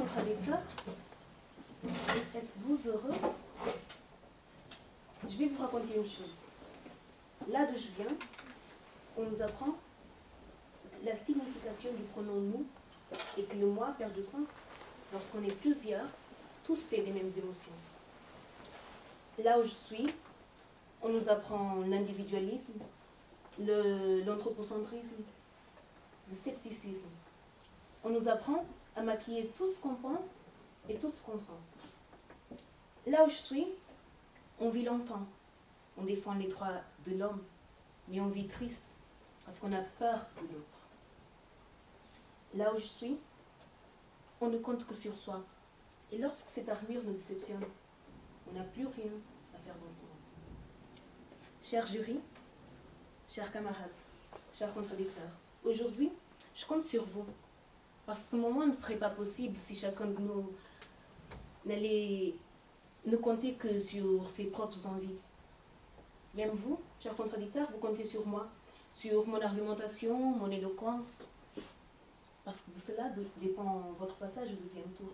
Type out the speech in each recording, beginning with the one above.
contradicteur? Êtes-vous heureux? Je vais vous raconter une chose. Là d'où je viens, on nous apprend la signification du pronom nous et que le moi perd du sens lorsqu'on est plusieurs, tous faits des mêmes émotions. Là où je suis, on nous apprend l'individualisme, l'anthropocentrisme, le scepticisme. On nous apprend à maquiller tout ce qu'on pense et tout ce qu'on sent. Là où je suis, on vit longtemps, on défend les droits de l'homme, mais on vit triste parce qu'on a peur de l'autre. Là où je suis, on ne compte que sur soi. Et lorsque cette armure nous déceptionne, on n'a plus rien à faire dans ce monde. Cher jury, chers camarades, chers contradicteurs, aujourd'hui, je compte sur vous. Parce que ce moment ne serait pas possible si chacun de nous n'allait ne compter que sur ses propres envies. Même vous, chers contradicteurs, vous comptez sur moi, sur mon argumentation, mon éloquence, parce que de cela dépend votre passage au deuxième tour.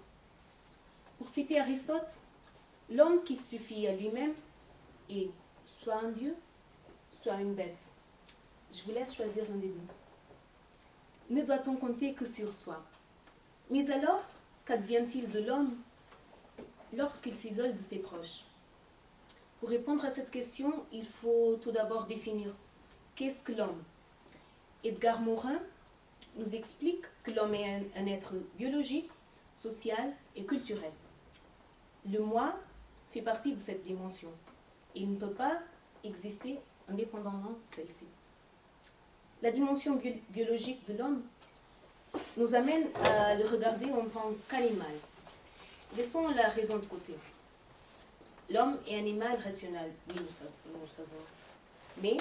Pour citer Aristote, l'homme qui se suffit à lui-même est soit un dieu, soit une bête. Je vous laisse choisir l'un des deux. Ne doit-on compter que sur soi? Mais alors, qu'advient-il de l'homme lorsqu'il s'isole de ses proches? Pour répondre à cette question, il faut tout d'abord définir qu'est-ce que l'homme. Edgar Morin nous explique que l'homme est un être biologique, social et culturel. Le moi fait partie de cette dimension et il ne peut pas exister indépendamment de celle-ci. La dimension biologique de l'homme nous amène à le regarder en tant qu'animal. Laissons la raison de côté. L'homme est un animal rationnel, oui, nous savons. Mais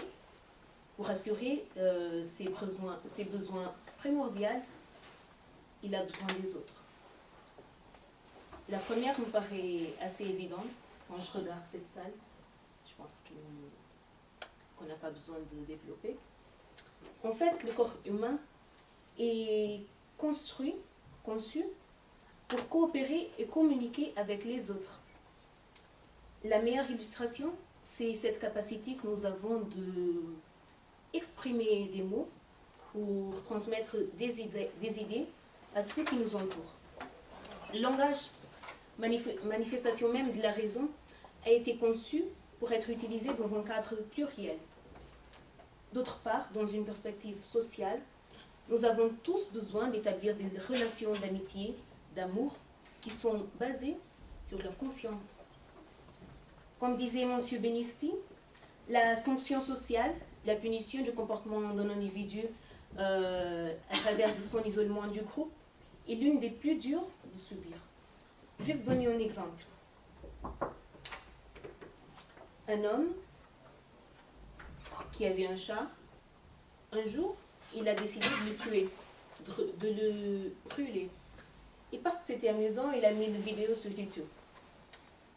pour assurer ses besoins primordiaux, il a besoin des autres. La première me paraît assez évidente quand je regarde cette salle. Je pense qu'on n'a pas besoin de développer. En fait, le corps humain est conçu pour coopérer et communiquer avec les autres. La meilleure illustration, c'est cette capacité que nous avons d'exprimer des mots pour transmettre des idées à ceux qui nous entourent. Le langage, manifestation même de la raison, a été conçu pour être utilisé dans un cadre pluriel. D'autre part, dans une perspective sociale, nous avons tous besoin d'établir des relations d'amitié, d'amour, qui sont basées sur la confiance. Comme disait M. Benisti, la sanction sociale, la punition du comportement d'un individu à travers de son isolement du groupe, est l'une des plus dures de subir. Je vais vous donner un exemple. Un homme qui avait un chat, un jour, il a décidé de le tuer, de le brûler. Et parce que c'était amusant, il a mis une vidéo sur YouTube.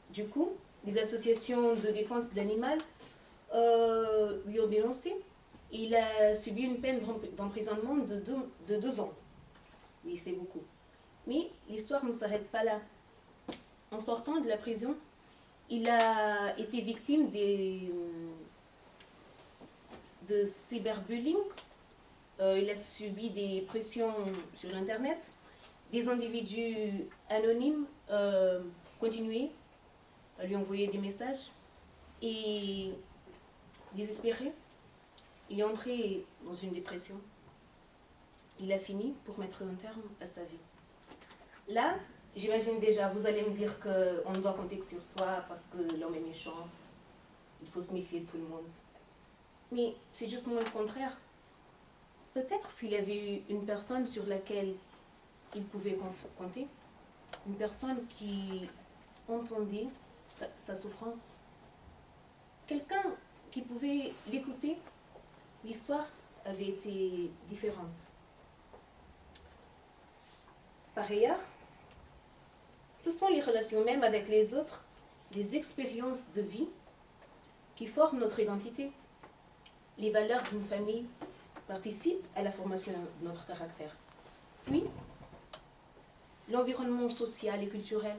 Du coup, les associations de défense de l'animal lui ont dénoncé. Il a subi une peine d'emprisonnement de 2 ans. Oui, c'est beaucoup. Mais l'histoire ne s'arrête pas là. En sortant de la prison, il a été victime de cyberbullying. Il a subi des pressions sur Internet. Des individus anonymes continuaient à lui envoyer des messages. Et désespéré, il est entré dans une dépression. Il a fini pour mettre un terme à sa vie. Là, j'imagine déjà, vous allez me dire qu'on ne doit compter que sur soi parce que l'homme est méchant. Il faut se méfier de tout le monde. Mais c'est justement le contraire. Peut-être s'il y avait eu une personne sur laquelle il pouvait compter, une personne qui entendait sa souffrance, quelqu'un qui pouvait l'écouter, l'histoire avait été différente. Par ailleurs, ce sont les relations même avec les autres, les expériences de vie qui forment notre identité. Les valeurs d'une famille participent à la formation de notre caractère. Puis, l'environnement social et culturel,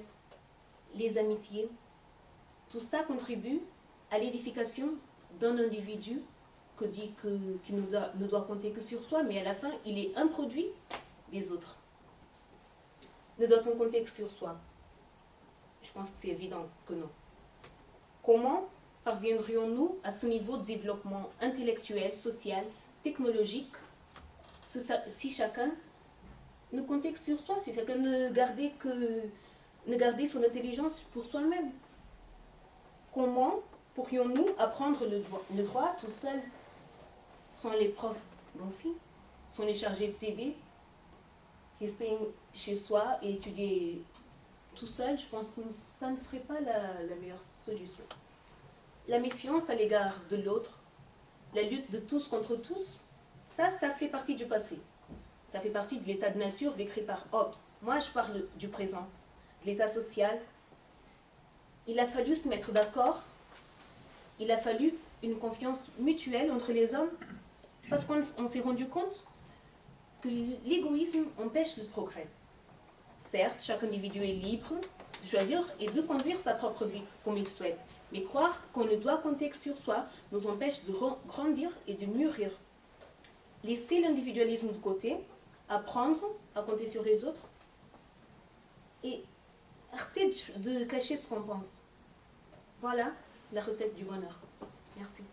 les amitiés, tout ça contribue à l'édification d'un individu qui ne doit compter que sur soi, mais à la fin, il est un produit des autres. Ne doit-on compter que sur soi? Je pense que c'est évident que non. Comment parviendrions-nous à ce niveau de développement intellectuel, social, technologique, si chacun ne comptait que sur soi, si chacun ne gardait son intelligence pour soi-même? Comment pourrions-nous apprendre le droit tout seul, sans les profs d'amphi, sans les chargés de TD, rester chez soi et étudier tout seul? Je pense que ça ne serait pas la meilleure solution. La méfiance à l'égard de l'autre, la lutte de tous contre tous, ça fait partie du passé. Ça fait partie de l'état de nature décrit par Hobbes. Moi, je parle du présent, de l'état social. Il a fallu se mettre d'accord, il a fallu une confiance mutuelle entre les hommes, parce qu'on s'est rendu compte que l'égoïsme empêche le progrès. Certes, chaque individu est libre de choisir et de conduire sa propre vie comme il souhaite, mais croire qu'on ne doit compter que sur soi nous empêche de grandir et de mûrir. Laisser l'individualisme de côté, apprendre à compter sur les autres et arrêter de cacher ce qu'on pense. Voilà la recette du bonheur. Merci.